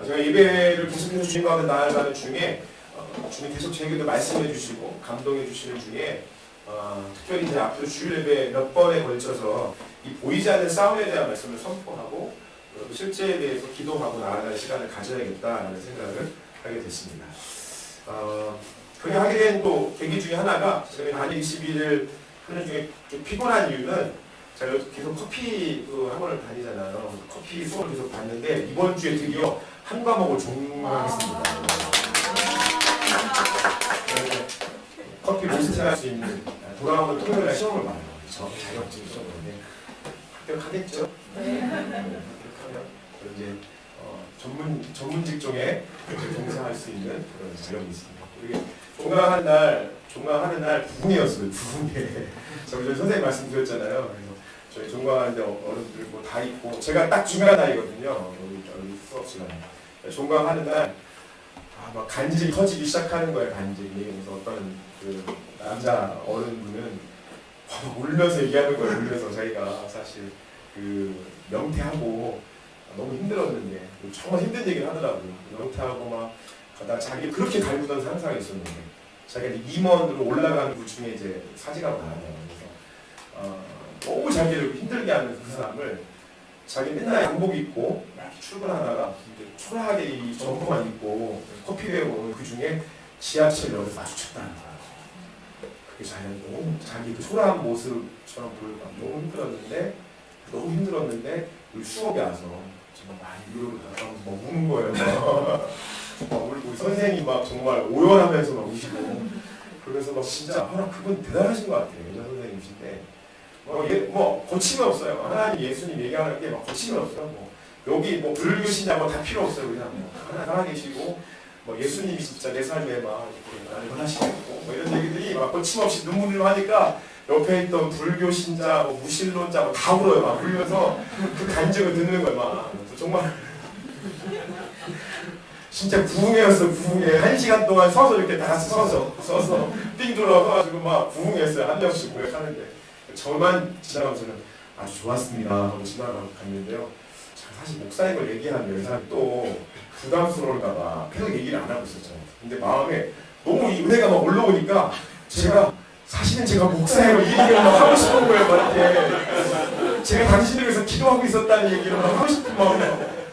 제가 예배를 계속해서 주님과 나아가는 중에 주님 계속 저에게도 말씀해 주시고 감동해 주시는 중에 특별히 이제 앞으로 주일 예배 몇 번에 걸쳐서 이 보이지 않는 싸움에 대한 말씀을 선포하고 그리고 실제에 대해서 기도하고 나아갈 시간을 가져야겠다라는 생각을 하게 됐습니다. 그렇게 하게 된 또 계기 중에 하나가 제가 다니엘 21을 하는 중에 좀 피곤한 이유는 제가 계속 커피 학원을 다니잖아요. 커피 수업을 계속 봤는데 이번 주에 드디어 한 과목을 종강했습니다. 커피 로스팅할 수 있는 돌아오는 토요일에 시험을 봐요. 저 자격증 시험인데 합격하겠죠? 네. 합격하면 이제 전문 직종에 종사할 수 있는 그런 자격이 있습니다. 이게 종강하는 날 부흥회였어요. 부흥회. 저희 선생님 말씀드렸잖아요. 그래서 저희 종강하는데 어른들 뭐 다 있고 제가 딱 중요한 날이거든요. 여기 수업 시간에. 종강하는 날 막 간질이 터지기 시작하는 거예요. 간질이. 그래서 어떤 그 남자 어른분은 울면서 얘기하는 거예요. 울면서 자기가 사실 그 명퇴하고 너무 힘들었는데 정말 힘든 얘기를 하더라고요. 명퇴하고 막 가다가 자기 그렇게 갈구던 상상이 있었는데 자기가 임원으로 올라가는 그 중에 이제 사지가 많아요. 그래서 너무 자기를 힘들게 하는 그 사람을 자기 맨날 양복 입고 이렇게 출근하다가 초라하게 이 점퍼만 입고 커피 배우고 그 중에 지하철역에서 마주쳤다는 거야. 그게 자기 그 초라한 모습처럼 보일까 너무 힘들었는데 우리 수업에 와서 정말 많이 위로를 받아서 막 우는 거예요. 막 울고 선생님이 막 정말 오열하면서 막 우시고 그래서 막 진짜 그분 대단하신 것 같아요. 여자 선생님이신데 뭐 거침이 없어요. 하나님 예수님 얘기하는 게 막 거침이 없어요. 여기 불교 신자 다 필요 없어요. 그냥 하나 살아계시고 예수님이 진짜 내 삶에 막 이렇게 나를 원하시겠고 이런 얘기들이 막 거침없이 눈물로 하니까 옆에 있던 불교 신자, 무신론자 다 울어요. 막 울면서 그 간증을 듣는 거예요. 막 정말 진짜 부흥회였어요. 부흥회 1시간 동안 서서 이렇게 다 같이 서서 삥 둘러가지고 막 부흥했어요. 한 명씩 모여가는데 저만 지나가면서는 아주 좋았습니다 하고 지나가고 갔는데요. 사실 목사님을 얘기하면 사람이 또 부담스러울까봐 계속 얘기를 안 하고 있었잖아요. 근데 마음에 너무 이 은혜가 막 올라오니까 사실은 제가 목사예요. 이 얘기를 막 하고 싶은 거예요. 막 이렇게 제가 당신을 위해서 기도하고 있었다는 얘기를 막 하고 싶은 마음에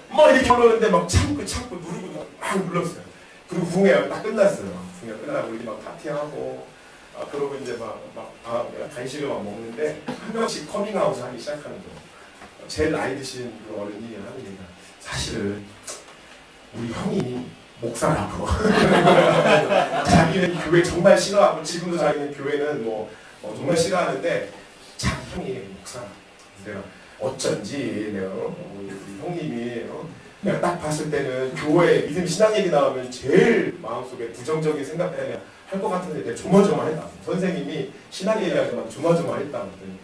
막 이렇게 올라오는데 막 참고 누르고 막 눌렀어요. 그리고 부흥회가 딱 끝났어요. 부흥회가 끝나고 우리 막 파티하고 그러고 이제 막 간식을 막 먹는데 한 명씩 커밍아웃을 하기 시작하는 거예요. 제일 나이 드신 그 어른이 하는 얘기가 사실은 우리 형이 목사라고 자기는 교회 정말 싫어하고 지금도 자기는 교회는 정말 싫어하는데 자기 형이 목사라. 내가 어쩐지 내가 우리 형님이 내가 딱 봤을 때는 교회 믿음 신앙 얘기 나오면 제일 마음속에 부정적인 생각 때문에 할 것 같은데 내가 조마조마했다. 선생님이 신앙 얘기할 때만 조마조마했다. 그랬더니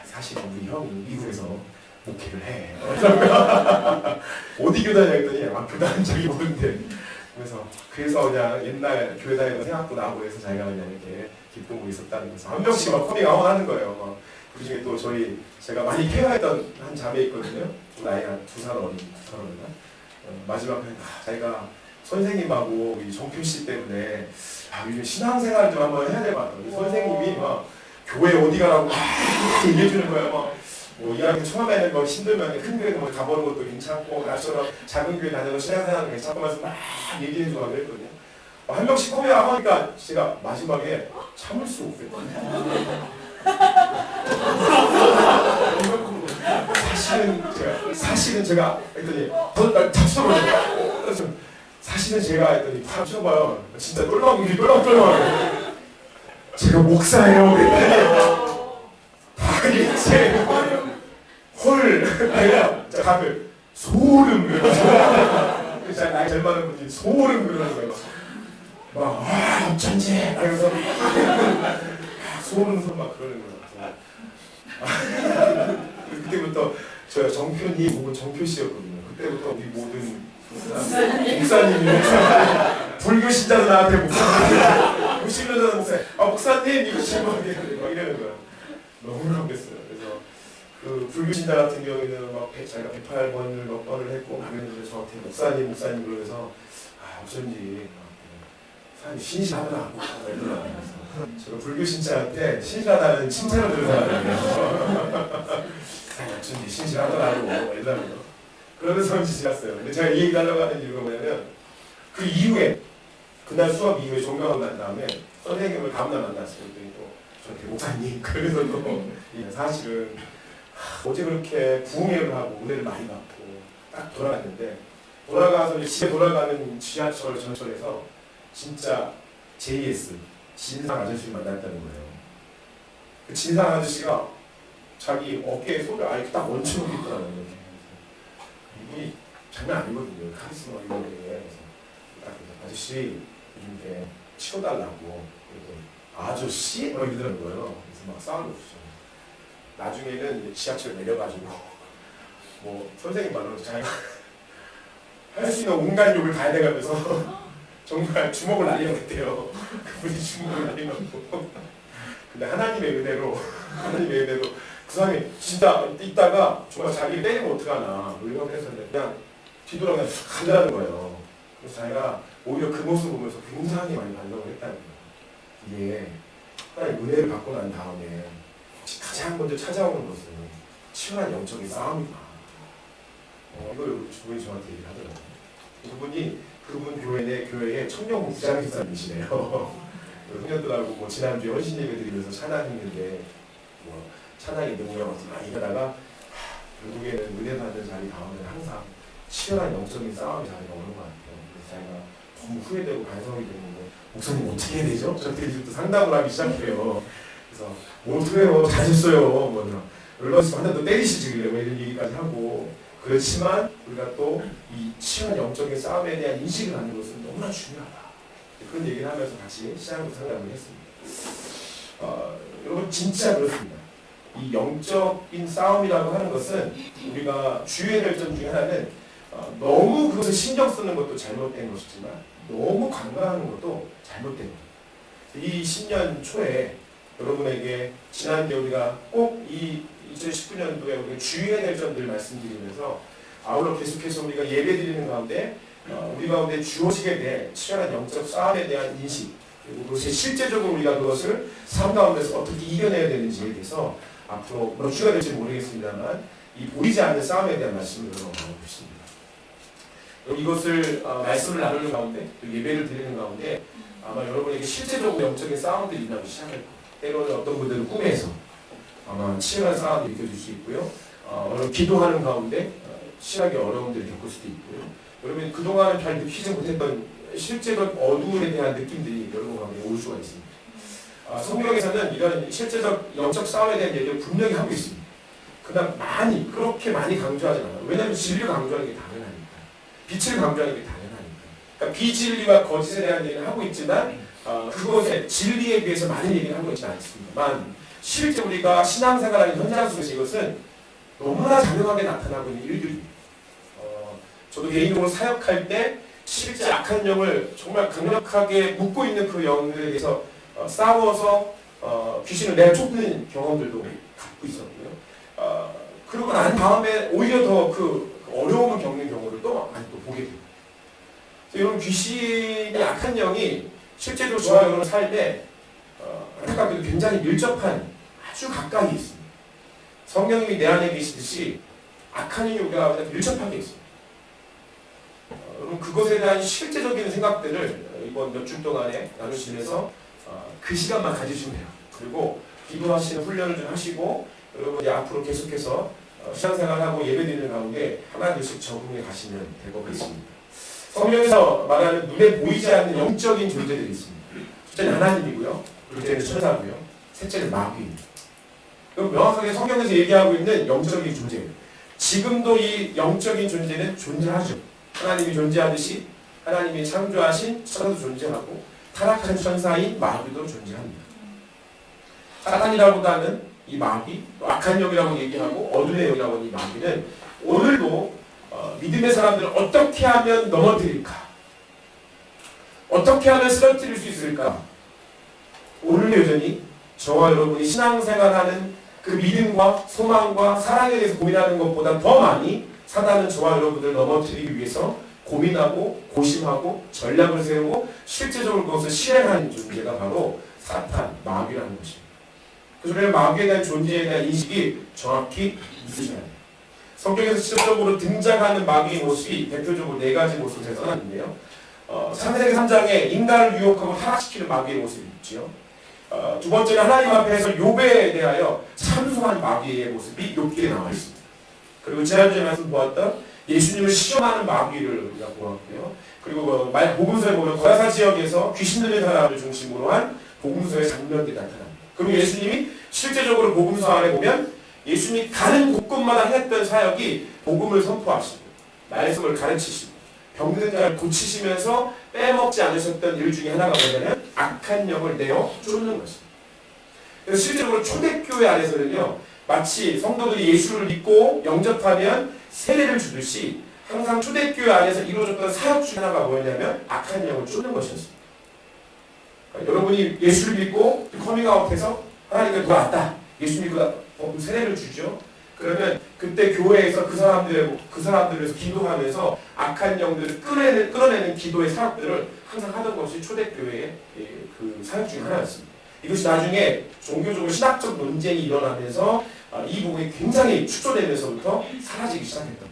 사실은 우리 형이 미국에서 목회를 해. 어디 교단이냐 했더니 교단은 자기 모르는데 그래서 그냥 옛날 교회 다니던 생각도 나고 해서 자기가 그냥 이렇게 기쁘고 있었다는 거죠. 한 명씩 막 커밍아웃 하는 거예요. 그 중에 또 제가 많이 케어했던 한 자매 있거든요. 나이가 2살 어린가? 마지막에 자기가 선생님하고 이 정표 씨 때문에 요즘 신앙생활 좀 한번 해야 될 것 같아요. 선생님이 막 교회 어디 가라고 막 얘기해 주는 거예요. 이야기 처음에는 힘들면 큰 교회 가보는 것도 괜찮고 나처럼 작은 교회 다녀도 신앙생활은 괜찮고 하면서 막 얘기해 주고 그랬거든요. 한 명씩 커밍아웃 하니까 제가 마지막에 참을 수 없겠거든요. 사실은 제가 했더니 날 잡수러 사실은 제가 했더니 다 쳐봐요. 진짜 똘망 제가 목사예요. 다 이제 내가 다들 소름 그래서 나이 잘 많은 분들이 소름 그러는 거예요. 막 어쩐지 이러면서 소름 막 그러는 거예요. 그때부터 저 정표님 혹은 정표 씨였거든요. 그때부터 우리 모든 목사님이 불교 신자도 나한테 목사님, 무신론자도 목사님, 목사님 이거 지금 막 이러는 거야. 너무 놀랐겠어요. 그래서 그 불교 신자 같은 경우에는 막 자기가 108번을 몇 번을 했고 가면 저한테 목사님 그러면서 어쩐지 사람이 신실하더라고 이러더라고요. 저는 불교 신자한테 신실하다는 칭찬을 들은 사람이에요. 어쩐지 신실하더라고 이러더라고요. 그러면서 지났어요. 근데 제가 이 얘기 하려고 하는 이유가 뭐냐면 그 이후에 그날 수업 이후에 종강하고 난 다음에 선생님을 다음날 만났어요. 그랬더니 또 저한테 목사님 그래서 또 사실은 어제 그렇게 부흥회를 하고 은혜를 많이 받고 딱 돌아갔는데 돌아가서 이제 집에 돌아가는 지하철 전철에서 진짜 JS 진상 아저씨를 만났다는 거예요. 그 진상 아저씨가 자기 어깨에 손을 아예 딱 얹혀놓고 있더라고요. 이분이 장난 아니거든요. 카리스마 이런 게. 그래서 딱 아저씨 요즘 이렇게 치워달라고 아저씨? 막 이러더라는 거예요. 그래서 막 싸우고 있었죠. 나중에는 이제 지하철 내려가지고 뭐 선생님 말로 자기가 할 수 있는 온갖 욕을 다 해내가면서 정말 주먹을 날려냈대요. 그분이 주먹을 날려놓고 근데 하나님의 은혜로 그 사람이 진짜 있다가 정말 자기를 때리면 어떡하나 의논을 해서 그냥 뒤돌아 그냥 가더라는 거예요. 그래서 자기가 오히려 그 모습을 보면서 굉장히 많이 반성을 했다는 거예요. 이게 하나님 은혜를 받고 난 다음에 가장 먼저 찾아오는 것은 치열한 영적인 싸움이다. 이걸 그분이 저한테 얘기를 하더라고요. 그분 교회의 청년 목사님 목사님이시네요. 청년들하고 뭐 지난주에 헌신 예배 드리면서 찬양했는데 뭐 찬양의 능력 많이 하다가 결국에는 은혜 받는 자리 다음에는 항상 치열한 영적인 싸움의 자리가 오는 것 같아요. 그래서 자기가 너무 후회되고 반성이 되는데 목사님 어떻게 해야 되죠? 저한테 이제부터 상담을 하기 시작해요. 그래서 뭐 어떻게 해요? 잘했어요. 뭐 얼마씩 한 대 더 때리시지 뭐 이런 얘기까지 하고 그렇지만 우리가 또 이 치열한 영적인 싸움에 대한 인식을 갖는 것은 너무나 중요하다. 그런 얘기를 하면서 같이 시작으로 상담을 했습니다. 여러분 진짜 그렇습니다. 이 영적인 싸움이라고 하는 것은 우리가 주의해야 될 점 중에 하나는 너무 그것을 신경 쓰는 것도 잘못된 것이지만 너무 간과하는 것도 잘못된 것. 이 신년 초에 여러분에게 지난해 우리가 꼭 이 2019년도에 우리가 주의해야 될 점들을 말씀드리면서 아울러 계속해서 우리가 예배드리는 가운데 우리 가운데 주어지게 될 치열한 영적 싸움에 대한 인식 그리고 그것이 실제적으로 우리가 그것을 삶 가운데서 어떻게 이겨내야 되는지에 대해서 앞으로 몇 주가 될지 모르겠습니다만 이 보이지 않는 싸움에 대한 말씀을 나누고 있습니다. 이것을 말씀을 나누는 가운데 또 예배를 드리는 가운데 아마 여러분에게 실제적으로 영적인 싸움들이 일어나기 시작할 거예요. 때로는 어떤 분들은 꿈에서 아마 치열한 싸움이 느껴질 수 있고요. 여러분 기도하는 가운데 시작의 어려움들을 겪을 수도 있고요. 여러분 그동안은 잘 느끼지 못했던 실제적 어두움에 대한 느낌들이 여러분 가운데 올 수가 있습니다. 성경에서는 이런 실제적 영적 싸움에 대한 얘기를 분명히 하고 있습니다. 그러나 그렇게 많이 강조하지 않아요. 왜냐하면 진리를 강조하는 게 당연하니까. 빛을 강조하는 게 당연하니까. 그러니까 비진리와 거짓에 대한 얘기를 하고 있지만 그것의 진리에 비해서 많은 얘기를 하고 있지 않습니다만 실제 우리가 신앙생활하는 현장 속에서 이것은 너무나 자명하게 나타나고 있는 일들입니다. 저도 개인적으로 사역할 때 실제 악한 영을 정말 강력하게 묶고 있는 그 영들에 대해서 싸워서 귀신을 내가 쫓는 경험들도 갖고 있었고요. 그러고 난 다음에 오히려 더 그 어려움을 겪는 경우를 또 많이 또 보게 됩니다. 여러분 귀신이 악한 영이 실제로 저와 여러분 삶에 안타깝게도 굉장히 밀접한 아주 가까이 있습니다. 성령님이 내 안에 계시듯이 악한 영이 우리가 밀접하게 있습니다. 여러분 그것에 대한 실제적인 생각들을 이번 몇 주 동안에 나누시면서 그 시간만 가지시면 돼요. 그리고 기도하시는 훈련을 좀 하시고 여러분이 앞으로 계속해서 신앙생활하고 예배드리는 가운데 하나둘씩 적응해 가시면 될 것 같습니다. 성경에서 말하는 눈에 보이지 않는 영적인 존재들이 있습니다. 첫째는 하나님이고요. 둘째는 천사고요. 셋째는 마귀입니다. 그럼 명확하게 성경에서 얘기하고 있는 영적인 존재. 지금도 이 영적인 존재는 존재하죠. 하나님이 존재하듯이 하나님이 창조하신 천사도 존재하고 타락한 천사인 마귀도 존재합니다. 사탄이라고도 하는 이 마귀, 또 악한 영이라고 얘기하고 어둠의 영이라고 하는 이 마귀는 오늘도 믿음의 사람들을 어떻게 하면 넘어뜨릴까? 어떻게 하면 쓰러뜨릴 수 있을까? 오늘 여전히 저와 여러분이 신앙생활하는 그 믿음과 소망과 사랑에 대해서 고민하는 것보다 더 많이 사단은 저와 여러분들 넘어뜨리기 위해서 고민하고 고심하고 전략을 세우고 실제적으로 그것을 실행하는 존재가 바로 사탄, 마귀라는 것입니다. 그래서 마귀에 대한 존재에 대한 인식이 정확히 있으셔야 돼요. 성경에서 직접적으로 등장하는 마귀의 모습이 대표적으로 4가지 모습을 제가 써놨는데요. 창세기 3장에 인간을 유혹하고 타락시키는 마귀의 모습이 있죠. 두 번째는 하나님 앞에서 욥에 대하여 참소하는 마귀의 모습이 욥기에 나와 있습니다. 그리고 지난주에 말씀 보았던 예수님을 시험하는 마귀를 우리가 보았고요. 그리고 복음서에 보면 거라사 지역에서 귀신 들린 사람을 중심으로 한 복음서의 장면들이 나타납니다. 그리고 예수님이 실제적으로 복음서 안에 보면 예수님이 가는 곳곳마다 했던 사역이 복음을 선포하시고 말씀을 가르치시고 병든 자를 고치시면서 빼먹지 않으셨던 일 중에 하나가 뭐냐면 악한 영을 내어 쫓는 것입니다. 그래서 실제적으로 초대교회 안에서는요, 마치 성도들이 예수를 믿고 영접하면 세례를 주듯이 항상 초대교회 안에서 이루어졌던 사역 중에 하나가 뭐였냐면 악한 영을 쫓는 것이었습니다. 그러니까 여러분이 예수를 믿고 커밍아웃해서 하나님께 돌아왔다. 예수 믿고 세례를 주죠. 그러면 그때 교회에서 그 사람들에서 기도하면서 악한 영들을 끌어내는 기도의 사역들을 항상 하던 것이 초대교회의 그 사역 중에 하나였습니다. 이것이 나중에 종교적으로 신학적 논쟁이 일어나면서 이 부분이 굉장히 축소되면서부터 사라지기 시작했던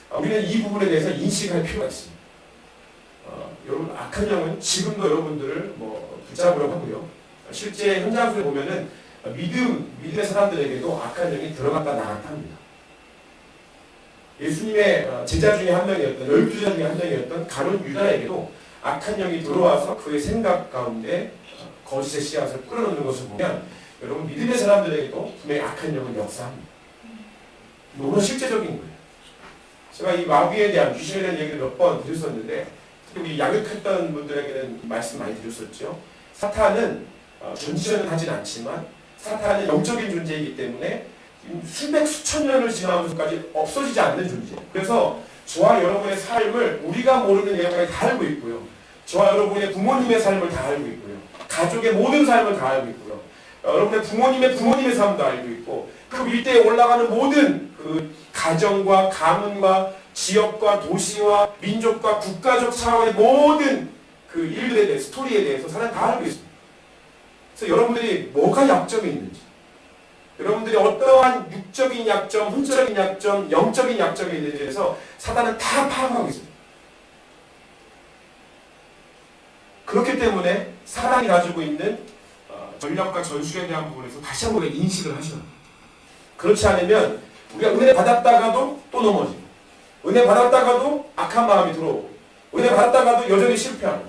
거예요. 우리는 이 부분에 대해서 인식할 필요가 있습니다. 여러분, 악한 영은 지금도 여러분들을 붙잡으려고 하고요. 실제 현장 속에 보면은 믿음의 사람들에게도 악한 영이 들어갔다 나갔다 합니다. 예수님의 제자 중에 한 명이었던, 12제자 중에 한 명이었던 가룟 유다에게도 악한 영이 들어와서 그의 생각 가운데 거짓의 씨앗을 끌어넣는 것을 보면 여러분, 믿음의 사람들에게도 분명히 악한 영은 역사합니다. 너무나 실제적인 거예요. 제가 이 마귀에 대한, 귀신에 대한 얘기를 몇 번 드렸었는데, 특히 양육했던 분들에게는 말씀 많이 드렸었죠. 사탄은 전지전은 하진 않지만 사탄은 영적인 존재이기 때문에 수백 수천 년을 지나면서까지 없어지지 않는 존재예요. 그래서 저와 여러분의 삶을 우리가 모르는 내용까지 다 알고 있고요. 저와 여러분의 부모님의 삶을 다 알고 있고요. 가족의 모든 삶을 다 알고 있고요. 여러분의 부모님의 삶도 알고 있고, 그 일대에 올라가는 모든 그 가정과 가문과 지역과 도시와 민족과 국가적 차원의 모든 그 일들에 대해, 스토리에 대해서 사람은 다 알고 있습니다. 그래서 여러분들이 뭐가 약점이 있는지, 여러분들이 어떠한 육적인 약점, 혼적인 약점, 영적인 약점이 있는지에 대해서 사단은 다 파악하고 있습니다. 그렇기 때문에 사단이 가지고 있는 전략과 전술에 대한 부분에서 다시 한번 인식을 하셔야 합니다. 그렇지 않으면 우리가 은혜 받았다가도 또 넘어지고, 은혜 받았다가도 악한 마음이 들어오고, 은혜 받았다가도 여전히 실패하고.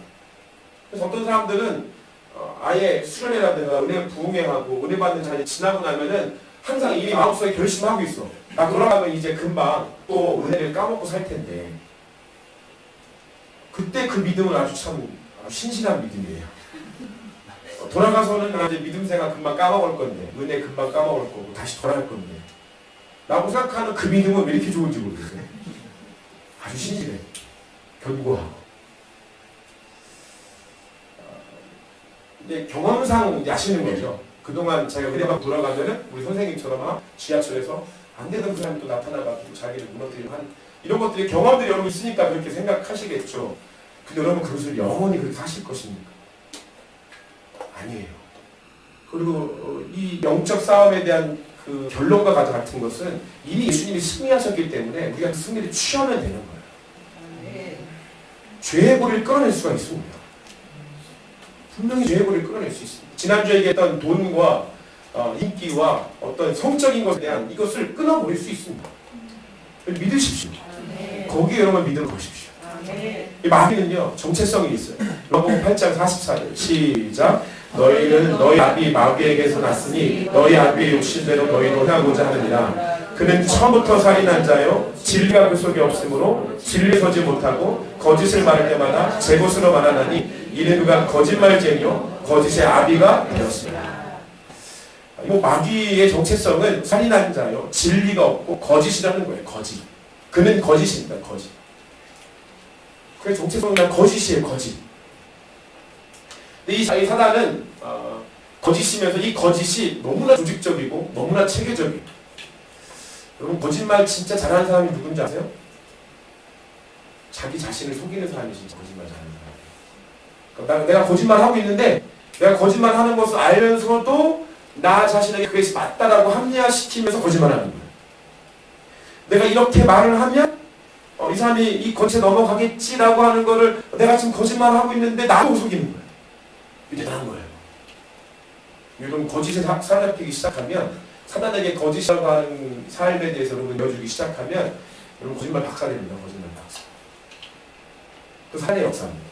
그래서 어떤 사람들은 아예 수련회라든가 은혜 부흥회하고 은혜 받는 자리에 지나고 나면은 항상 이미 마음속에 결심하고 있어. 나 돌아가면 이제 금방 또 은혜를 까먹고 살 텐데. 그때 그 믿음은 아주 신실한 믿음이에요. 돌아가서는 나 이제 믿음 생활 금방 까먹을 건데, 은혜 금방 까먹을 거고 다시 돌아갈 건데, 라고 생각하는 그 믿음은 왜 이렇게 좋은지 모르겠어요. 아주 신실해. 견고하고. 근데 경험상 아시는 거죠. 그동안 자기가 은혜받고 돌아가면은 우리 선생님처럼 지하철에서 안 되던 그 사람이 또 나타나가지고 자기를 무너뜨리고 한 이런 것들이 경험들이 여러분 있으니까 그렇게 생각하시겠죠. 근데 여러분 그것을 영원히 그렇게 하실 것입니까? 아니에요. 그리고 이 영적 싸움에 대한 그 결론과 같은 것은 이미 예수님이 승리하셨기 때문에 우리가 그 승리를 취하면 되는 거예요. 죄의 고리를 끌어낼 수가 있습니다. 분명히 죄의 고리를 끌어낼 수 있습니다. 지난주에 얘기했던 돈과 인기와 어떤 성적인 것에 대한 이것을 끊어버릴 수 있습니다. 믿으십시오. 거기에 여러분 믿음을 거십시오. 이 마귀는요, 정체성이 있어요. 로마복음 8장 44절 시작. 너희는 너희 아비 마귀에게서 났으니 너희 아비의 욕심대로 너희도 행하고자 하느니라. 그는 처음부터 살인한 자요, 진리가 그 속에 없으므로 진리에 서지 못하고 거짓을 말할 때마다 제 것으로 말하나니 이는 그가 거짓말쟁이요 거짓의 아비가 되었습니다. 마귀의 정체성은 살인한 자요, 진리가 없고 거짓이라는 거예요. 거짓. 그는 거짓입니다. 거짓. 그의 정체성은 거짓이에요. 거짓. 근데 이 사단은 거짓이면서 이 거짓이 너무나 조직적이고 너무나 체계적이에요. 여러분 거짓말 진짜 잘하는 사람이 누군지 아세요? 자기 자신을 속이는 사람이 진짜 거짓말 잘하는 사람이에요. 그러니까 내가 거짓말하고 있는데 내가 거짓말하는 것을 알면서도 나 자신에게 그것이 맞다라고 합리화시키면서 거짓말하는 거예요. 내가 이렇게 말을 하면 이 사람이 이 거짓에 넘어가겠지라고 하는 거를 내가 지금 거짓말을 하고 있는데 나도 속이는 거예요. 이게 대단한 거예요. 여러분 거짓에 사로잡히기 시작하면 사단에게 거짓이라고 하는 삶에 대해서 여러분 여주기 시작하면 여러분 거짓말 박사됩니다. 거짓말 박사. 그 사단의 역사입니다.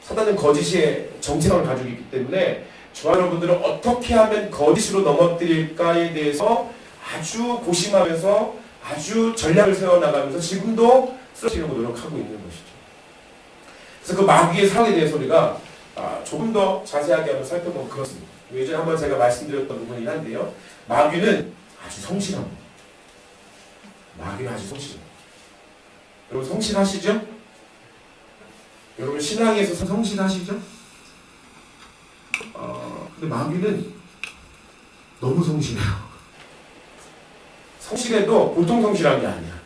사단은 거짓의 정체성을 가지고 있기 때문에 저와 여러분들은 어떻게 하면 거짓으로 넘어뜨릴까에 대해서 아주 고심하면서 아주 전략을 세워나가면서 지금도 쓰러지려고 노력하고 있는 것이죠. 그래서 그 마귀의 사역에 대해서 우리가 조금 더 자세하게 한번 살펴보면 그렇습니다. 예전에 한번 제가 말씀드렸던 부분이긴 한데요. 마귀는 아주 성실합니다. 마귀는 아주 성실합니다. 여러분 성실하시죠? 여러분 신앙에서 성실하시죠? 근데 마귀는 너무 성실해요. 성실해도 보통 성실한 게 아니야.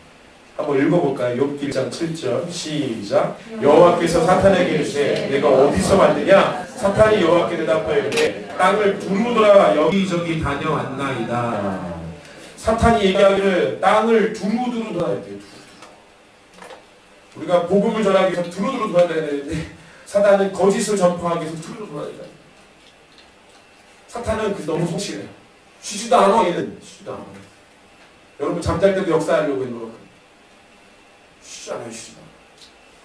한번 읽어볼까요? 욥기 1장 7절 시작. 여호와께서 사탄에게 이르시되 내가 어디서 왔느냐? 사탄이 여호와께 대답하여 이르되 땅을 두루 돌아 여기저기 다녀왔나이다. 사탄이 얘기하기를 땅을 두루두루 돌아야 돼요. 우리가 복음을 전하기 위해서 두루두루 돌아야 되는데 사탄은 거짓을 전파하기 위해서 두루두루 돌아야 돼. 사탄은 너무 성실해요. 쉬지도 않아. 얘는 쉬지도 않아. 여러분 잠잘 때도 역사하려고 했는 거 쉬지 않아요. 쉬지 않아.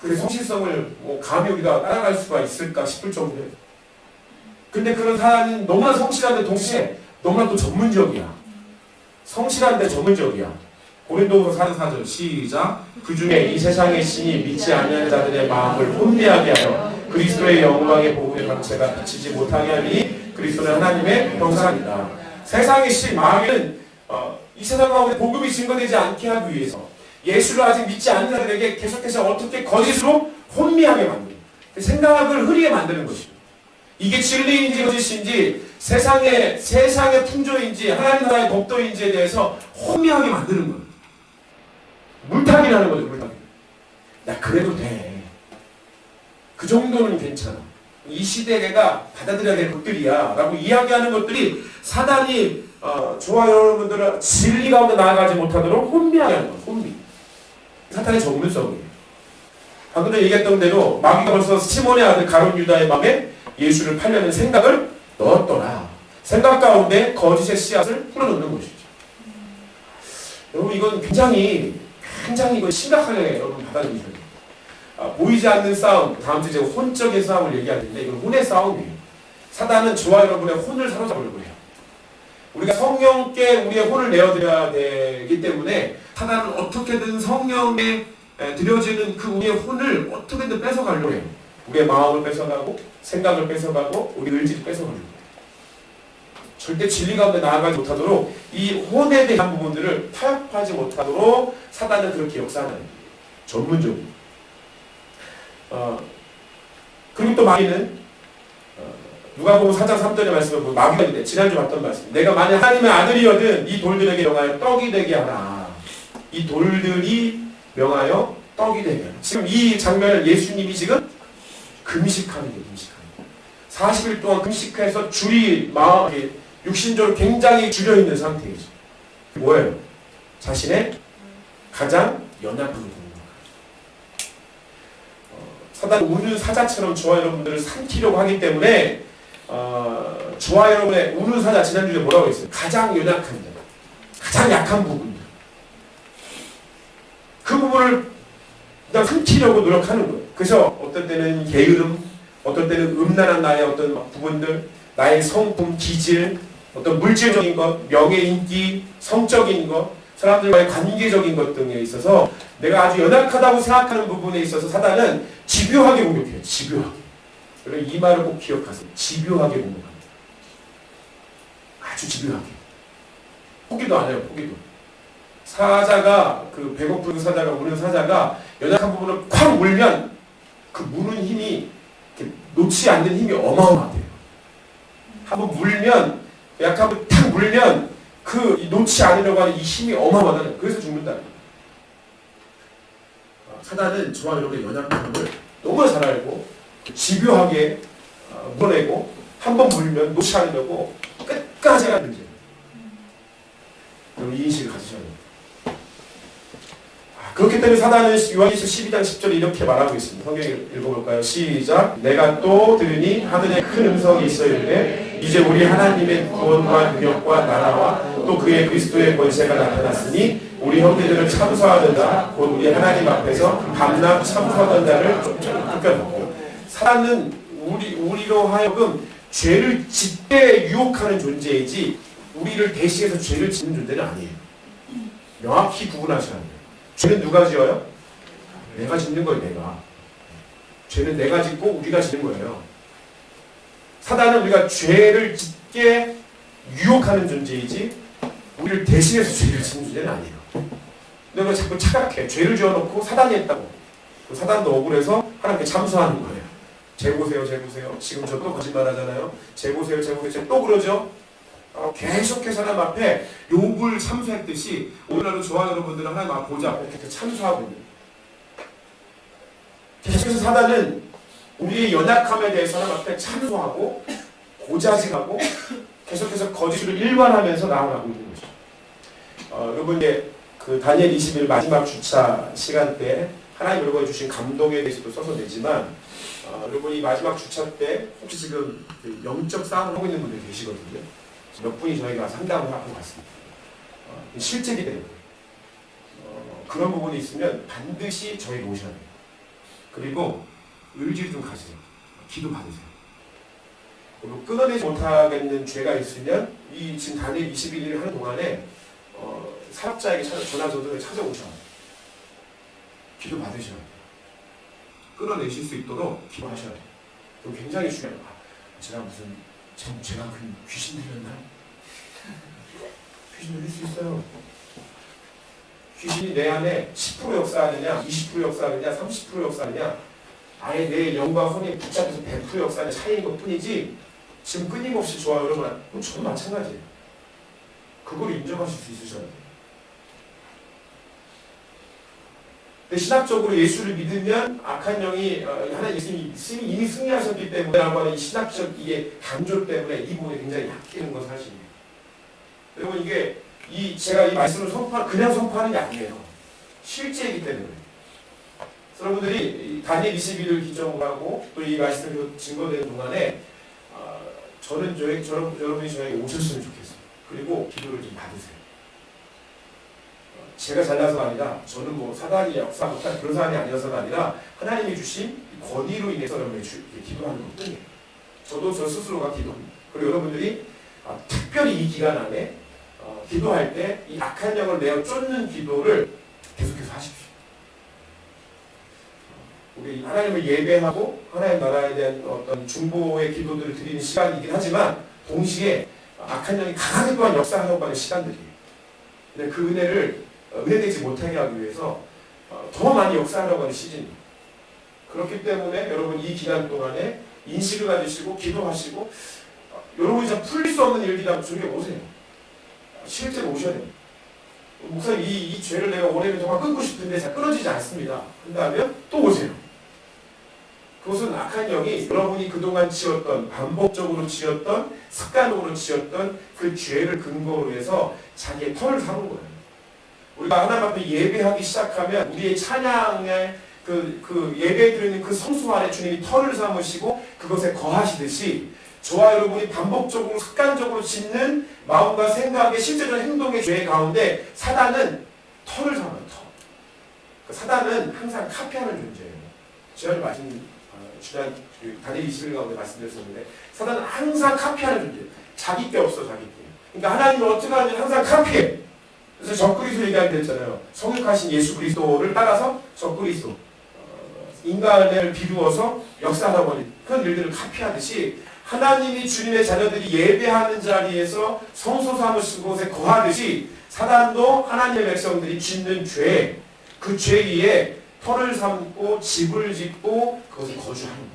그래 성실성을 감히 우리가 따라갈 수가 있을까 싶을 정도예요. 근데 그런 사람은 너무나 성실한데 동시에 너무나 또 전문적이야. 성실한데 전문적이야. 고린도후서 4장 4절 시작. 그 중에 이 세상의 신이 믿지 않는 자들의 마음을 혼미하게 하여 그리스도의 영광의 복음의 광채가 비치지 못하게 하니 그리스도는 하나님의 형상이다. 세상의 신 마귀는 이 세상 가운데 복음이 증거되지 않게 하기 위해서 예수를 아직 믿지 않는 자들에게 계속해서 어떻게 거짓으로 혼미하게 만드는 생각을 흐리게 만드는 것이죠. 이게 진리인지 거짓인지 세상의 풍조인지 하나님 나라의 법도인지에 대해서 혼미하게 만드는 거예요. 물타기라는 거죠. 물타기. 야 그래도 돼. 그 정도는 괜찮아. 이 시대가 받아들여야 될 것들이야 라고 이야기하는 것들이 사단이 저와 여러분들은 진리 가운데 나아가지 못하도록 혼미하게 하는 거예요. 혼미. 사탄의 전문성이에요. 방금 전에 얘기했던 대로 마귀가 벌써 시몬의 아들 가룟 유다의 마음에 예수를 팔려는 생각을 넣었더라. 생각 가운데 거짓의 씨앗을 풀어놓는 것이죠. 여러분 이건 굉장히 이건 심각하게 여러분 받아들이셔야 돼요. 보이지 않는 싸움, 다음 주에 제가 혼적인 싸움을 얘기할 텐데 이건 혼의 싸움이에요. 사단은 저와 여러분의 혼을 사로잡으려고 해요. 우리가 성령께 우리의 혼을 내어드려야 되기 때문에 사단은 어떻게든 성령에 드려지는 그 우리의 혼을 어떻게든 뺏어가려고 해요. 우리의 마음을 뺏어가고 생각을 뺏어가고 우리 의지를 뺏어가려고 해요. 절대 진리 가운데 나아가지 못하도록 이 혼에 대한 부분들을 타협하지 못하도록 사단은 그렇게 역사하는 거예요. 전문적으로. 그리고 또 마귀는 누가복음 4장 3절의 말씀을 보면 마귀가 있는데 지난주 봤던 말씀. 내가 만약 하나님의 아들이거든 이 돌들에게 명하여 떡이 되게 하라. 이 돌들이 명하여 떡이 되게 하라. 지금 이 장면을 예수님이 지금 금식하는 게 금식하는 거예요. 40일 동안 금식해서 줄이 육신적으로 굉장히 줄여있는 상태이죠. 뭐예요? 자신의 가장 연약한 부분. 사단 우는 사자처럼 저와 여러분들을 삼키려고 하기 때문에 저와 여러분의 우는 사자 지난주에 뭐라고 했어요? 가장 연약한 자, 가장 약한 부분들. 그 부분을 그냥 삼키려고 노력하는 거예요. 그래서 어떤 때는 게으름, 어떤 때는 음란한 나의 어떤 부분들, 나의 성품, 기질, 어떤 물질적인 것, 명예, 인기, 성적인 것, 사람들과의 관계적인 것 등에 있어서 내가 아주 연약하다고 생각하는 부분에 있어서 사단은 집요하게 공격해요. 집요하게. 여러분 이 말을 꼭 기억하세요. 집요하게 공격합니다. 아주 집요하게. 포기도 안 해요. 포기도. 사자가 그 배고픈 사자가 우는 사자가 연약한 부분을 콱 물면 그 무는 힘이 놓지 않는 힘이 어마어마해요. 한번 물면, 약하면 탁 물면 그 놓지 않으려고 하는 이 힘이 어마어마하다는, 그래서 죽는다는 거예요. 사단은 저와 여러분의 연약함을 너무나 잘 알고 집요하게 물어내고 한번 물면 놓지 않으려고 끝까지 가는 문제예요. 여러분 이 인식을 가지셔야 됩니다. 그렇기 때문에 사단은 요한일서 12장 10절에 이렇게 말하고 있습니다. 성경 읽어볼까요? 시작. 내가 또 들으니 하늘에 큰 음성이 있어 이르되 이제 우리 하나님의 구원과 능력과 나라와 또 그의 그리스도의 권세가 나타났으니 우리 형제들을 참소하는 자 곧 우리 하나님 앞에서 밤낮 참소하는 자를 쫓겨났고, 사단은 우리로 하여금 죄를 짓게 유혹하는 존재이지 우리를 대신해서 죄를 짓는 존재는 아니에요. 명확히 구분하셔야 돼요. 죄는 누가 지어요? 내가 짓는 거예요. 내가. 죄는 내가 짓고 우리가 짓는 거예요. 사단은 우리가 죄를 짓게 유혹하는 존재이지 우리를 대신해서 죄를 짓는 존재는 아니에요. 근데 왜 자꾸 착각해. 죄를 지어놓고 사단이 했다고. 사단도 억울해서 하나님께 참소하는 거예요. 재보세요, 재보세요. 지금 저 또 거짓말 하잖아요. 재보세요, 재보세요. 또 그러죠. 계속해서 하나님 앞에 욕을 참소했듯이 오늘날도 저와 여러분들은 하나님 앞 보좌 앞에 이렇게 참소하고 있는, 계속해서 사단은 우리의 연약함에 대해서 하나님 앞에 참소하고 고자질하고 계속해서 거짓으로 일관하면서 나아가고 있는 거죠. 여러분 이제 그 다니엘 21 마지막 주차 시간 때 하나님 여러분이 주신 감동에 대해서도 써서 내지만 여러분 이 마지막 주차 때 혹시 지금 영적 싸움을 하고 있는 분들 계시거든요. 몇 분이 저희가 상담을 하고 갔습니다. 실제 기대요. 그런 부분이 있으면 반드시 저희가 오셔야 돼요. 그리고 의지를 좀 가지세요. 기도 받으세요. 그리고 끊어내지 못하겠는 죄가 있으면 이 지금 다니엘 21일을 하는 동안에 사업자에게 전화 전화를 찾아오셔야 돼요. 기도 받으셔야 돼요. 끊어내실 수 있도록 기도하셔야 돼요. 그럼 굉장히 중요해요. 제가 무슨 제가 그 귀신 들렸나요? 귀신 들릴 수 있어요. 귀신이 내 안에 10% 역사하느냐, 20% 역사하느냐, 30% 역사하느냐, 아예 내 영과 혼이 붙잡혀서 100% 역사하는 차이인 것 뿐이지, 지금 끊임없이 저와 여러분, 저도 마찬가지예요. 그걸 인정하실 수 있으셔야 돼요. 근데 신학적으로 예수를 믿으면 악한 영이 하나님 예수님이 이미 승리하셨기 때문에 라고 하는 이 신학적 이게 강조 때문에 이 부분이 굉장히 약해지는 건 사실이에요. 여러분 이게 제가 이 말씀을 그냥 선포하는 게 아니에요. 실제이기 때문에. 여러분들이 다니엘 21을 기점으로 하고 또 이 말씀이 증거되는 동안에 저는 여러분이 저에게 오셨으면 좋겠어요. 그리고 기도를 좀 받으세요. 제가 잘나서가 아니라 저는 뭐 사단이 역사 못한 그런 사람이 아니어서가 아니라 하나님이 주신 권위로 인해서 여러분이 기도하는 것 뿐이에요. 저도 저 스스로가 기도합니다. 그리고 여러분들이 특별히 이 기간 안에 기도할 때 이 악한 영을 내어 쫓는 기도를 계속해서 하십시오. 우리 하나님을 예배하고 하나님 나라에 대한 어떤 중보의 기도들을 드리는 시간이긴 하지만 동시에 악한 영이 강하게 또한 역사하려고 하는 시간들이에요. 근데 그 은혜를 은혜되지 못하게 하기 위해서 더 많이 역사하려고 하는 시즌입니다. 그렇기 때문에 여러분 이 기간 동안에 인식을 가지시고 기도하시고 여러분이 진짜 풀릴 수 없는 일이라면 저기 오세요. 실제로 오셔야 됩니다. 목사님 이 죄를 내가 올해는 정말 끊고 싶은데 잘 끊어지지 않습니다. 한다면 또 오세요. 그것은 악한 영이 여러분이 그동안 지었던 반복적으로 지었던 습관적으로 지었던 그 죄를 근거로 해서 자기의 털을 삼은 거예요. 우리가 하나님 앞에 예배하기 시작하면 우리의 찬양의 그 예배 드리는 그 성수 안에 주님이 털을 삼으시고 그것에 거하시듯이 저와 여러분이 반복적으로 습관적으로 짓는 마음과 생각의 실제적인 행동의 죄 가운데 사단은 털을 삼아요. 사단은 항상 카피하는 존재예요. 지난 다니엘 21일 가운데 말씀드렸었는데 사단은 항상 카피하는 존재예요. 자기 게 없어 자기 게. 그러니까 하나님은 어떻게 하냐면 항상 카피해. 그래서 적그리스도 얘기할 때 했잖아요. 성육하신 예수 그리스도를 따라서 적그리스도 인간을 비루어서 역사하다 보니 그런 일들을 카피하듯이 하나님이 주님의 자녀들이 예배하는 자리에서 성소 삼으신 곳에 거하듯이 사단도 하나님의 백성들이 짓는 죄, 그 죄 위에 털을 삼고 집을 짓고 그것을 거주하는 거예요.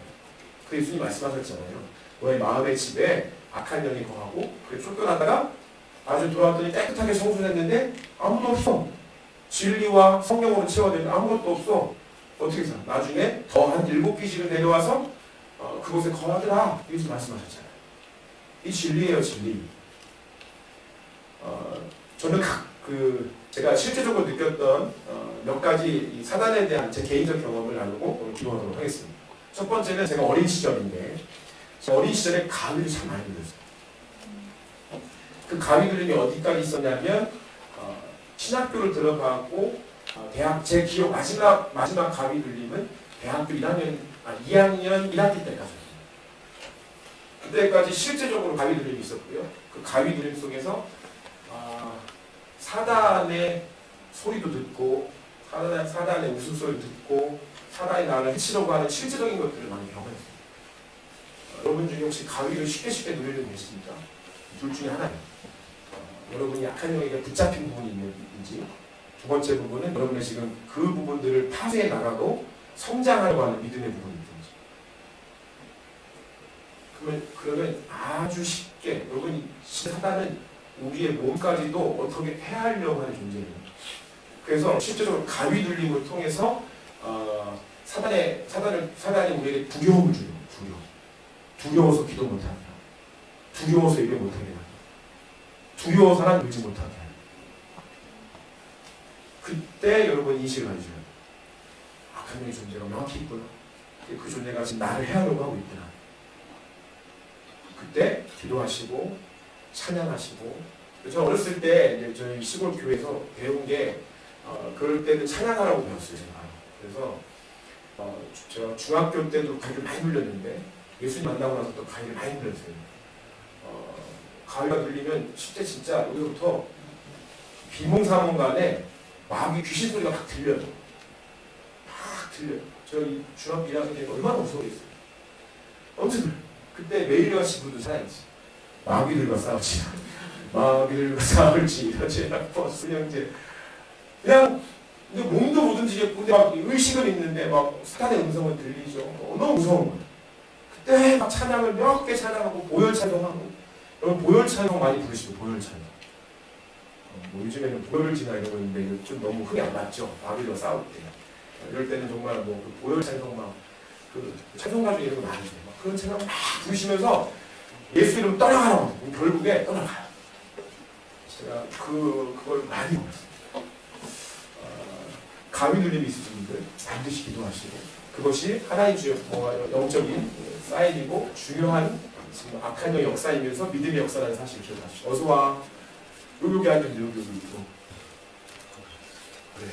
그 예수님 말씀하셨잖아요. 너의 마음의 집에 악한 영이 거하고 그래 쫓겨나다가 아주 돌아왔더니 깨끗하게 청소를 했는데 아무도 없어. 진리와 성령으로 채워되는 아무것도 없어. 어떻게 살아? 나중에 더 한 7귀신을 내려와서 그곳에 거하더라. 이렇게 말씀하셨잖아요. 이 진리예요, 진리. 저는 제가 실제적으로 느꼈던 몇 가지 이 사단에 대한 제 개인적 경험을 나누고 오늘 기도하도록 하겠습니다. 첫 번째는 제가 어린 시절인데, 제가 어린 시절에 가위를 참 많이 들렸어요. 그 가위 들림이 어디까지 있었냐면 신학교를 들어가고 대학 제 기억 마지막 가위 들림은 대학교 2학년 1학기 때까지였어요. 그때까지 실제적으로 가위 들림이 있었고요. 그 가위 들림 속에서 사단의 소리도 듣고 사단의 웃음소리도 듣고 사단이 나를 해치려고 하는 실제적인 것들을 많이 경험했어요. 여러분 중에 혹시 가위를 쉽게 누리는 분 계십니까? 둘 중에 하나예요. 여러분이 악한 영에게 붙잡힌 부분이 있는지, 두 번째 부분은 여러분의 지금 그 부분들을 파쇄해 나가고 성장하려고 하는 믿음의 부분이 있든지. 그러면 아주 쉽게 여러분이 사단은 우리의 몸까지도 어떻게 해하려고 하는 존재예요. 그래서 실제적으로 가위 눌림을 통해서 사단이 우리에게 두려움을 줘요. 두려워서 기도 못하게 하고, 두려워서 예배 못하게 하고, 두려워서 하나님 믿지 못하게 하고. 그때 여러분 인식을 가지셔야 돼요. 악한 영의 존재가 명확히 있구나. 그 존재가 지금 나를 해하려고 하고 있구나. 그때 기도하시고 찬양하시고. 저 어렸을 때 이제 저희 시골 교회에서 배운 게 그럴 때는 찬양하라고 배웠어요. 제가. 그래서 제가 중학교 때도 가위를 많이 눌렸는데 예수님 만나고 나서 또 가위를 많이 눌렸어요. 가위가 눌리면 진짜 여기부터 비몽사몽간에 마귀 귀신 소리가 막 들려요. 막 들려요. 저희 중학교 1학년 때 얼마나 무서워했어요. 아무튼 그때 매일같이 부르던 찬양이지. 마귀들과 싸우지. 마귀들과 싸울지 이러지 버스 형제. 그냥 근데 몸도 못 움직였고 근데 막 의식은 있는데 막 사탄의 음성은 들리죠. 너무 무서운 거예요. 그때 막 찬양을 몇 개 찬양하고 보혈 찬송하고. 여러분 보혈 찬송 많이 부르시고 보혈 찬송. 뭐 요즘에는 보혈을 지나 이러고 있는데 좀 너무 흥이 안 맞죠. 마귀들과 싸울 때. 이럴 때는 정말 그 보혈 찬송 막 그 찬송 가지고 이런 거 많이 해요. 막 그런 찬송 막 부르시면서 예수 이름 떠나가라고 결국에 떠나가요. 제가 그걸 많이 먹었어요. 가위 눌림이 있으신 분들 반드시 기도하시고 그것이 하나님 주의 영적인 사인이고 중요한 지금 악한 영의 역사이면서 믿음의 역사라는 사실을 기억하시고 어서 와. 여기 앉으면 여기 있고 그래.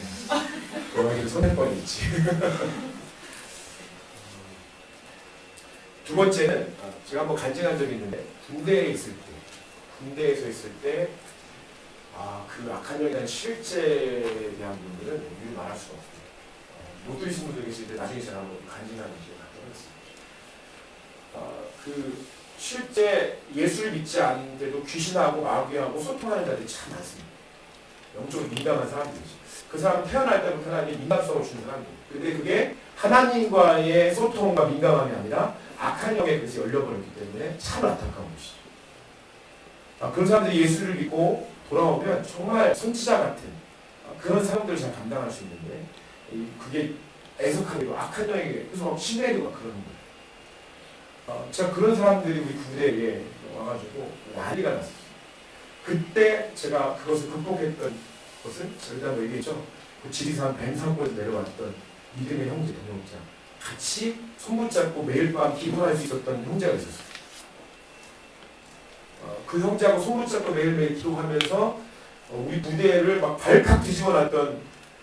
너에게 선택권이 있지. 두 번째는 제가 한번 간증한 적이 있는데 군대에서 있을 때 그 악한 영에 대한 실제에 대한 분들은 유리 말할 수가 없어요. 못 들으신 분들 계실 때 나중에 제가 한번 간증하는 기회를 갖도록 하겠습니다. 그 실제 예수를 믿지 않는데도 귀신하고 마귀하고 소통하는 자들이 참 많습니다. 영적으로 민감한 사람들이죠. 그 사람은 태어날 때부터 하나님이 민감성을 주는 사람들이에요. 근데 그게 하나님과의 소통과 민감함이 아니라 악한 영에 그것이 열려버렸기 때문에 참 안타까운 것이죠. 그런 사람들이 예수를 믿고 돌아오면 정말 선지자 같은 그런 사람들을 잘 감당할 수 있는데 그게 애석하게도 악한 영에게 그래서 막 신뢰도 막 그러는 거예요. 제가 그런 사람들이 우리 군대에 와가지고 난리가 났어요. 그때 제가 그것을 극복했던 것은 제가 뭐 얘기했죠. 그 지리산 뱀산골에서 내려왔던 믿음의 형제 동역자 같이 손붙잡고 매일 밤 기도할 수 있었던 형제가 있었어요. 그 형제하고 손붙잡고 매일매일 기도하면서 우리 부대를 막 발칵 뒤집어놨던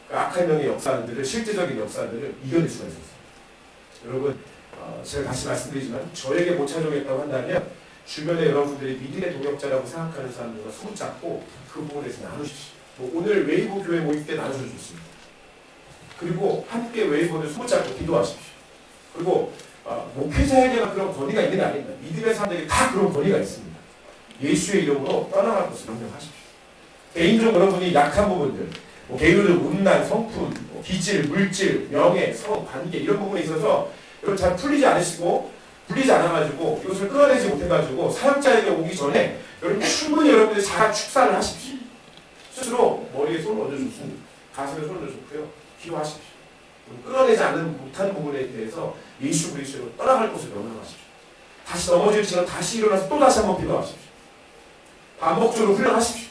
그 악한 영의 역사들을 실제적인 역사들을 이겨낼 수가 있었어요. 여러분 제가 다시 말씀드리지만 저에게 못 찾아오겠다고 한다면 주변에 여러분들이 믿음의 동역자라고 생각하는 사람들과 손잡고 그 부분에 대해서 나누십시오. 오늘 웨이브 교회 모임 때 나눠서 좋습니다. 그리고 함께 웨이브를 손잡고 기도하십시오. 그리고 목회자에게만 그런 권위가 있는 게 아닙니다. 믿음의 사람들에게 다 그런 권위가 있습니다. 예수의 이름으로 떠나갈 것을 명령하십시오. 개인적으로 여러분이 약한 부분들, 게으름, 음란, 성품, 기질, 물질, 명예, 성, 관계 이런 부분에 있어서 여러분 잘 풀리지 않으시고 불리지 않아가지고 이것을 끌어내지 못해가지고 사역자에게 오기 전에 여러분 충분히 여러분들이 자가 축사를 하십시오. 스스로 머리에 손을 얹어줬습니다. 가슴에 손을 얹어줬고요. 기도하십시오. 끌어내지 못하는 부분에 대해서 예수 그리스도로 떠나갈 곳을 명령하십시오. 다시 넘어질지는 다시 일어나서 또 다시 한번 기도하십시오. 반복적으로 훈련하십시오.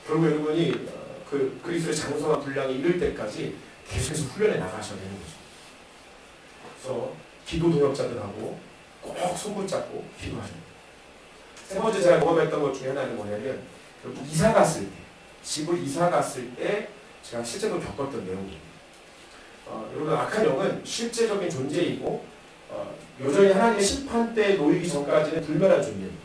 결국 여러분이 그 그리스도의 장성한 분량이 이를 때까지 계속해서 훈련해 나가셔야 되는 거죠. 그래서 기도 동역자들하고 꼭 손을 잡고 기도하셔야 돼요. 세 번째 제가 경험했던 것 중에 하나는 뭐냐면 이사 갔을 때, 집을 이사 갔을 때 제가 실제로 겪었던 내용입니다. 여러분 악한 영은 실제적인 존재이고 여전히 하나님의 심판대에 놓이기 전까지는 불멸한 존재입니다.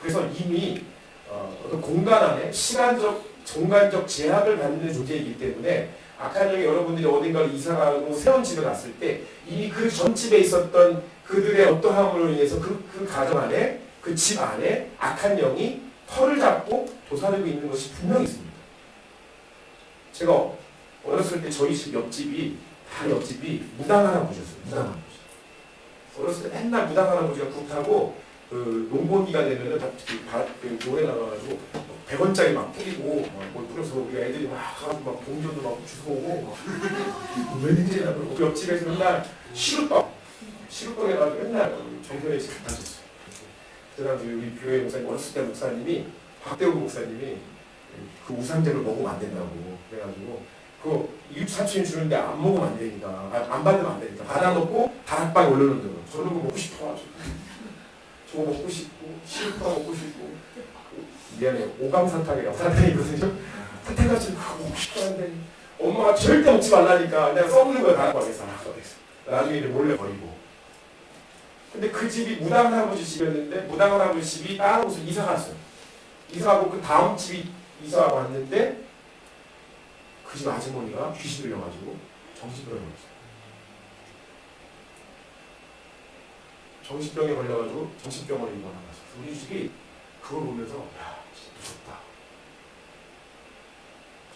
그래서 이미 어떤 공간 안에 시간적, 공간적 제약을 받는 존재이기 때문에 악한 영이 여러분들이 어딘가를 이사가고 새로운 집에 갔을 때 이미 그 전 집에 있었던 그들의 어떠함으로 인해서 그 가정 안에 그 집 안에 악한 영이 털을 잡고 도사리고 있는 것이 분명히 있습니다. 제가 어렸을 때 저희 집 옆집이 다 옆집이 무당 할아버지였어요. 무당 할아버지. 어렸을 때 맨날 무당 할아버지가 굿하고 그 농번기가 되면은 그 노래 나가가지고 100원짜리 막 뿌리고 뭘 뿌려서 우리 애들이 막 가서 막 동전도 막 주워오고 왠지 그 옆집에서 맨날 시루떡 해가지고 맨날 정편에 집 갖다 줬어요. 그래서 우리 교회 목사님 어렸을 때 목사님이 박대우 목사님이 그 우상제를 먹으면 안 된다고 그래가지고 그 이웃 사촌이 주는데 안 먹으면 안 되니까 안 받으면 안 되니까 받아놓고 다락방에 올려놓는다고. 저는 그거 먹고 싶어가지고 저거 먹고 싶고 시루떡 먹고 싶고 미안해요. 오감사탕이라고 사탕이거든요. 사탕같이 그거 먹고 싶다는데 엄마가 절대 먹지 말라니까 내가 썩는 거야. 다락방에서 나중에 이제 몰래 버리고. 근데 그 집이 무당 할아버지 집이었는데 무당 할아버지 집이 다른 곳으로 이사 갔어요. 이사하고 그 다음 집이 이사하고 왔는데 그 집 아주머니가 귀신 들려가지고 정신병에 걸렸어요. 정신병에 걸려가지고 정신병원에 입원한 거였어요. 우리 집이 그걸 보면서 야 진짜 무섭다.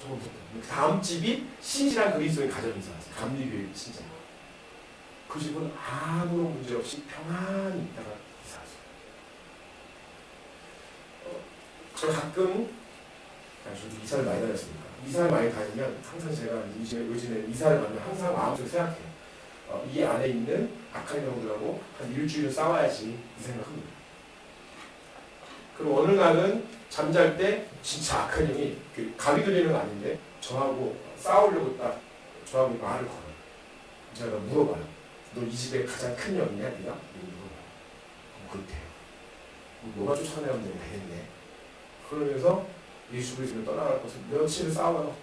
정말 무섭다. 다음 집이 신실한 그리스도의 가정이 이사왔어요. 감리교회 신자. 그 집은 아무런 문제 없이 평안히 있다가 이사왔어요. 제가 가끔 저도 이사를 많이 다녔으니까 이사를 많이 다니면 항상 제가 요즘에 이사를 가면 항상 마음속에 생각해요. 이 안에 있는 악한 영들하고 한 일주일 싸워야지 이 생각합니다. 그리고 어느 날은 잠잘 때 진짜 악한 영이 갑이 들리는 거 아닌데 저하고 싸우려고 딱 저하고 말을 걸어요. 제가 물어봐요. 너 이 집에 가장 큰 영이냐 네가? 물어봐요. 그렇대요. 너가 쫓아내면 되겠네. 그러면서 예수 그리스도를 떠나갈 것을 며칠을 싸워요.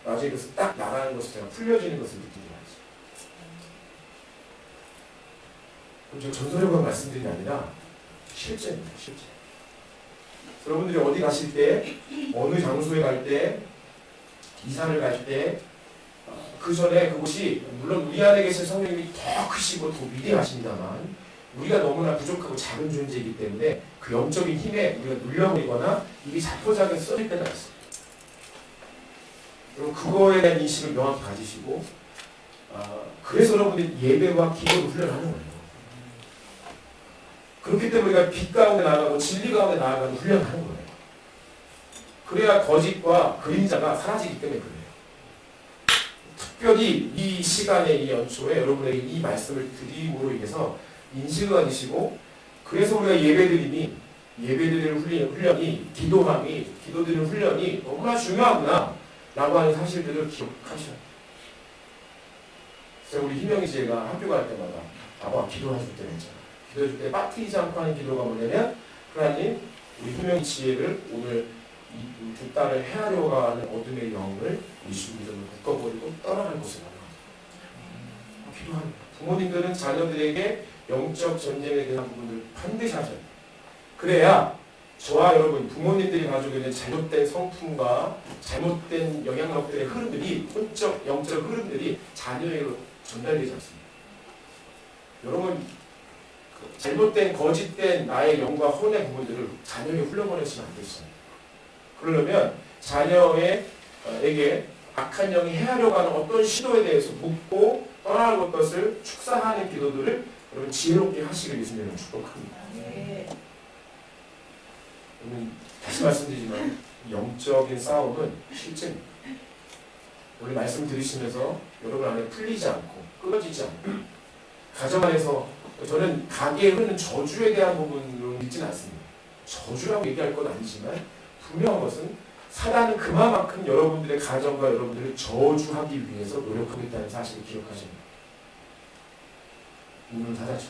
나중에 그래서 딱 나가는 것을 제가 풀려지는 것을 느끼게 하지. 그럼 제가 전설적으로 말씀드린 게 아니라 실제입니다. 실제. 여러분들이 어디 가실 때, 어느 장소에 갈 때, 이사를 갈 때, 그 전에 그곳이 물론 우리 안에 계신 성령님이 더 크시고 더 위대하십니다만 우리가 너무나 부족하고 작은 존재이기 때문에 그 영적인 힘에 우리가 눌려버리거나 입이 자포자기에 써질 때가 있어요. 그럼 그거에 대한 인식을 명확히 가지시고 그래서 여러분들이 예배와 기도를 훈련하는 거예요. 그렇기 때문에 우리가 빛 가운데 나아가고 진리 가운데 나아가는 훈련을 하는 거예요. 그래야 거짓과 그림자가 사라지기 때문에 그래요. 특별히 이 시간에 이 연초에 여러분에게 이 말씀을 드림으로 인해서 인식을 가지시고 그래서 우리가 예배드리는 훈련이 기도드리는 훈련이 너무나 중요하구나 라고 하는 사실들을 기억하셔야 돼요. 그래서 우리 희명이 제가 학교 갈 때마다 아빠 기도해줄 때 있잖아. 기도해줄 때 빠뜨리지 않고 하는 기도가 뭐냐면 하나님 우리 희명이 지혜를 오늘 이 두 딸을 헤아려고 하는 어둠의 영을 예수 그리스도로 묶어버리고 떠나갈 것을 원합니다. 기도합니다. 부모님들은 자녀들에게 영적 전쟁에 대한 부분을 반드시 하셔야 돼요. 그래야 저와 여러분 부모님들이 가지고 있는 잘못된 성품과 잘못된 영향력들의 흐름들이 영적 흐름들이 자녀에게로 전달되지 않습니다. 여러분 잘못된 거짓된 나의 영과 혼의 부분들을 자녀에게 흘려보내시면 안 되시잖아요. 그러려면 자녀에게 악한 영이 해하려고 하는 어떤 시도에 대해서 묻고 떠날 것을 축사하는 기도들을 여러분 지혜롭게 하시길 예수님은 축복합니다. 여러분 다시 말씀드리지만 영적인 싸움은 실제입니다. 원래 말씀 들으시면서 여러분 안에 풀리지 않고 끊어지지 않고 가정 안에서 저는 가게에 흐르는 저주에 대한 부분으로 믿지는 않습니다. 저주라고 얘기할 건 아니지만 분명한 것은 사단은 그만큼 여러분들의 가정과 여러분들을 저주하기 위해서 노력하고 있다는 사실을 기억하십니다. 문을 닫아줘.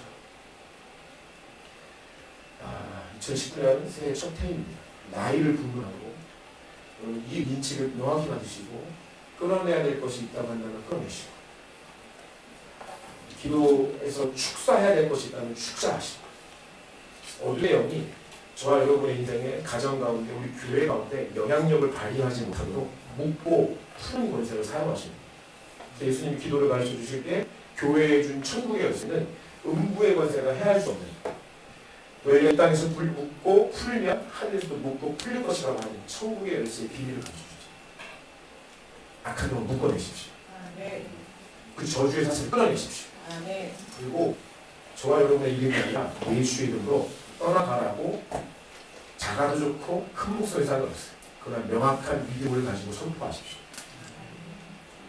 2019년 새해 첫 해입니다. 나이를 분분하고 이 인치를 명확히 받으시고 끌어내야 될 것이 있다고 한다면 끌어내시고 기도에서 축사해야 될 것이 있다면 축사하시고 어둠의 영이 저와 여러분의 인생에 가정 가운데 우리 교회 가운데 영향력을 발휘하지 못하도록 묶고 푸는 권세를 사용하십니다. 예수님이 기도를 가르쳐 주실 때 교회에 준 천국의 열쇠는 음부의 권세가 해할 수 없는 너희가 이 땅에서 묶고 풀면 하늘에서도 묶고 풀릴 것이라고 하는 천국의 열쇠의 비밀을 가르쳐 주십시오. 악한 영을 묶어내십시오. 그 저주의 사슬을 끊어내십시오. 그리고 저와 여러분의 이름이 아니라 예수의 이름으로 떠나가라고 작아도 좋고 큰 목소리 상관없어요. 그러나 명확한 믿음을 가지고 선포하십시오.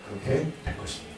그렇게 될 것입니다.